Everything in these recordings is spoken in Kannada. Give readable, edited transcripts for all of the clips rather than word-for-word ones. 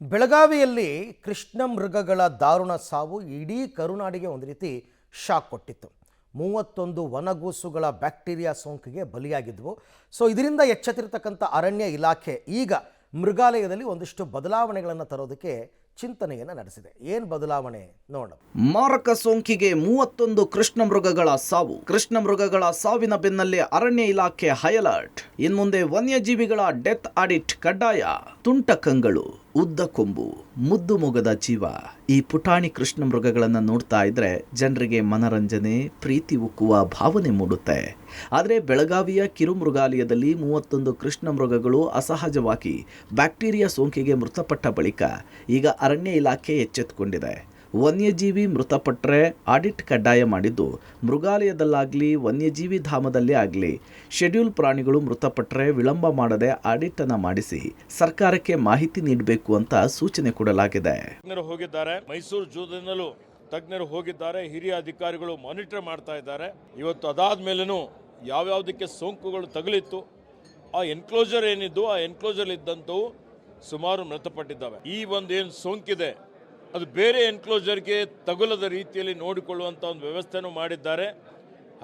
ಬೆಳಗಾವಿಯಲ್ಲಿ ಕೃಷ್ಣ ಮೃಗಗಳ ದಾರುಣ ಸಾವು ಇಡೀ ಕರುನಾಡಿಗೆ ಒಂದು ರೀತಿ ಶಾಕ್ ಕೊಟ್ಟಿತ್ತು. 31 ವನಗೂಸುಗಳ ಬ್ಯಾಕ್ಟೀರಿಯಾ ಸೋಂಕಿಗೆ ಬಲಿಯಾಗಿದ್ವು. ಸೊ ಇದರಿಂದ ಎಚ್ಚೆತ್ತಿರತಕ್ಕಂಥ ಅರಣ್ಯ ಇಲಾಖೆ ಈಗ ಮೃಗಾಲಯದಲ್ಲಿ ಒಂದಿಷ್ಟು ಬದಲಾವಣೆಗಳನ್ನು ತರೋದಕ್ಕೆ ಚಿಂತನೆಯನ್ನು ನಡೆಸಿದೆ. ಏನು ಬದಲಾವಣೆ ನೋಡೋಣ. ಮಾರಕ ಸೋಂಕಿಗೆ 31 ಕೃಷ್ಣ ಮೃಗಗಳ ಸಾವು. ಕೃಷ್ಣ ಮೃಗಗಳ ಸಾವಿನ ಬೆನ್ನಲ್ಲೇ ಅರಣ್ಯ ಇಲಾಖೆ ಹೈ ಅಲರ್ಟ್. ಇನ್ಮುಂದೆ ವನ್ಯಜೀವಿಗಳ ಡೆತ್ ಆಡಿಟ್ ಕಡ್ಡಾಯ. ತುಂಟ ಕಂಗಳು, ಉದ್ದ ಕೊಂಬು, ಮುದ್ದು ಮೊಗದ ಜೀವ, ಈ ಪುಟಾಣಿ ಕೃಷ್ಣ ಮೃಗಗಳನ್ನು ನೋಡ್ತಾ ಇದ್ರೆ ಜನರಿಗೆ ಮನರಂಜನೆ, ಪ್ರೀತಿ ಉಕ್ಕುವ ಭಾವನೆ ಮೂಡುತ್ತೆ. ಆದರೆ ಬೆಳಗಾವಿಯ ಕಿರು ಮೃಗಾಲಯದಲ್ಲಿ 31 ಕೃಷ್ಣ ಮೃಗಗಳು ಅಸಹಜವಾಗಿ ಬ್ಯಾಕ್ಟೀರಿಯಾ ಸೋಂಕಿಗೆ ಮೃತಪಟ್ಟ ಬಳಿಕ ಈಗ ಅರಣ್ಯ ಇಲಾಖೆ ಎಚ್ಚೆತ್ತುಕೊಂಡಿದೆ. ವನ್ಯಜೀವಿ ಮೃತಪಟ್ಟರೆ ಆಡಿಟ್ ಕಡ್ಡಾಯ ಮಾಡಿದ್ದು, ಮೃಗಾಲಯದಲ್ಲಾಗಲಿ ವನ್ಯಜೀವಿ ಧಾಮದಲ್ಲೇ ಆಗಲಿ ಶೆಡ್ಯೂಲ್ ಪ್ರಾಣಿಗಳು ಮೃತಪಟ್ಟರೆ ವಿಳಂಬ ಮಾಡದೆ ಆಡಿಟ್ ಅನ್ನು ಮಾಡಿಸಿ ಸರ್ಕಾರಕ್ಕೆ ಮಾಹಿತಿ ನೀಡಬೇಕು ಅಂತ ಸೂಚನೆ ಕೊಡಲಾಗಿದೆ. ತಜ್ಞರು ಹೋಗಿದ್ದಾರೆ, ಮೈಸೂರು ಜೂದಿಂದಲೂ ತಜ್ಞರು ಹೋಗಿದ್ದಾರೆ, ಹಿರಿಯ ಅಧಿಕಾರಿಗಳು ಮಾನಿಟರ್ ಮಾಡ್ತಾ ಇದ್ದಾರೆ. ಇವತ್ತು ಅದಾದ ಮೇಲೂ ಯಾವ್ಯಾವುದಕ್ಕೆ ಸೋಂಕುಗಳು ತಗುಲಿತ್ತು, ಆ ಎನ್ಕ್ಲೋಜರ್ ಏನಿದ್ದು ಆ ಎನ್ಕ್ಲೋಜರ್ ಇದ್ದಂಥವು ಸುಮಾರು ಮೃತಪಟ್ಟಿದ್ದಾವೆ. ಈ ಒಂದು ಏನು ಸೋಂಕಿದೆ ಅದು ಬೇರೆ ಎನ್ಕ್ಲೋಜರ್ಗೆ ತಗುಲದ ರೀತಿಯಲ್ಲಿ ನೋಡಿಕೊಳ್ಳುವಂಥ ಒಂದು ವ್ಯವಸ್ಥೆನೂ ಮಾಡಿದ್ದಾರೆ.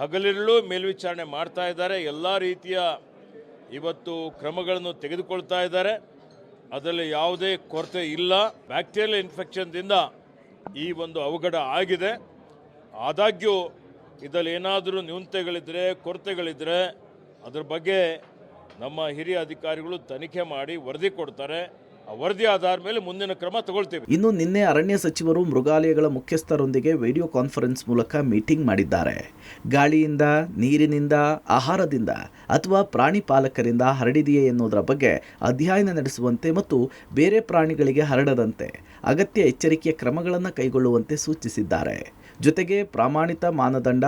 ಹಗಲಿರುಳು ಮೇಲ್ವಿಚಾರಣೆ ಮಾಡ್ತಾ ಇದ್ದಾರೆ. ಎಲ್ಲ ರೀತಿಯ ಇವತ್ತು ಕ್ರಮಗಳನ್ನು ತೆಗೆದುಕೊಳ್ತಾ ಇದ್ದಾರೆ. ಅದರಲ್ಲಿ ಯಾವುದೇ ಕೊರತೆ ಇಲ್ಲ. ಬ್ಯಾಕ್ಟೀರಿಯಲ್ ಇನ್ಫೆಕ್ಷನ್ದಿಂದ ಈ ಒಂದು ಅವಘಡ ಆಗಿದೆ. ಆದಾಗ್ಯೂ ಇದರಲ್ಲಿ ಏನಾದರೂ ನ್ಯೂನತೆಗಳಿದ್ದರೆ, ಕೊರತೆಗಳಿದ್ದರೆ ಅದರ ಬಗ್ಗೆ ನಮ್ಮ ಹಿರಿಯ ಅಧಿಕಾರಿಗಳು ತನಿಖೆ ಮಾಡಿ ವರದಿ ಕೊಡ್ತಾರೆ. ಆ ವರದಿ ಆಧಾರ ಮೇಲೆ ಮುಂದಿನ ಕ್ರಮ ತಗೊಳ್ತೀವಿ. ಇನ್ನು ನಿನ್ನೆ ಅರಣ್ಯ ಸಚಿವರು ಮೃಗಾಲಯಗಳ ಮುಖ್ಯಸ್ಥರೊಂದಿಗೆ ವಿಡಿಯೋ ಕಾನ್ಫರೆನ್ಸ್ ಮೂಲಕ ಮೀಟಿಂಗ್ ಮಾಡಿದ್ದಾರೆ. ಗಾಳಿಯಿಂದ, ನೀರಿನಿಂದ, ಆಹಾರದಿಂದ ಅಥವಾ ಪ್ರಾಣಿ ಪಾಲಕರಿಂದ ಹರಡಿದೆಯೇ ಎನ್ನುವುದರ ಬಗ್ಗೆ ಅಧ್ಯಯನ ನಡೆಸುವಂತೆ ಮತ್ತು ಬೇರೆ ಪ್ರಾಣಿಗಳಿಗೆ ಹರಡದಂತೆ ಅಗತ್ಯ ಎಚ್ಚರಿಕೆಯ ಕ್ರಮಗಳನ್ನು ಕೈಗೊಳ್ಳುವಂತೆ ಸೂಚಿಸಿದ್ದಾರೆ. ಜೊತೆಗೆ ಪ್ರಾಮಾಣಿತ ಮಾನದಂಡ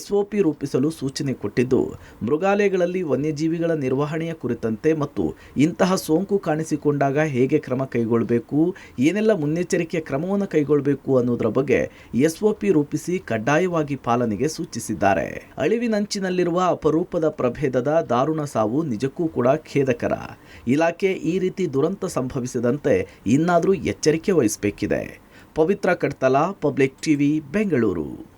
SOP ರೂಪಿಸಲು ಸೂಚನೆ ಕೊಟ್ಟಿದ್ದು, ಮೃಗಾಲಯಗಳಲ್ಲಿ ವನ್ಯಜೀವಿಗಳ ನಿರ್ವಹಣೆಯ ಕುರಿತಂತೆ ಮತ್ತು ಇಂತಹ ಸೋಂಕು ಕಾಣಿಸಿಕೊಂಡಾಗ ಹೇಗೆ ಕ್ರಮ ಕೈಗೊಳ್ಳಬೇಕು, ಏನೆಲ್ಲ ಮುನ್ನೆಚ್ಚರಿಕೆಯ ಕ್ರಮವನ್ನು ಕೈಗೊಳ್ಳಬೇಕು ಅನ್ನೋದರ ಬಗ್ಗೆ SOP ರೂಪಿಸಿ ಕಡ್ಡಾಯವಾಗಿ ಪಾಲನೆಗೆ ಸೂಚಿಸಿದ್ದಾರೆ. ಅಳಿವಿನಂಚಿನಲ್ಲಿರುವ ಅಪರೂಪದ ಪ್ರಭೇದದ ದಾರುಣ ಸಾವು ನಿಜಕ್ಕೂ ಕೂಡ ಖೇದಕರ. ಇಲಾಖೆ ಈ ರೀತಿ ದುರಂತ ಸಂಭವಿಸದಂತೆ ಇನ್ನಾದರೂ ಎಚ್ಚರಿಕೆ ವಹಿಸಬೇಕಿದೆ. ಪವಿತ್ರ ಕಡ್ತಲ, ಪಬ್ಲಿಕ್ ಟಿವಿ, ಬೆಂಗಳೂರು.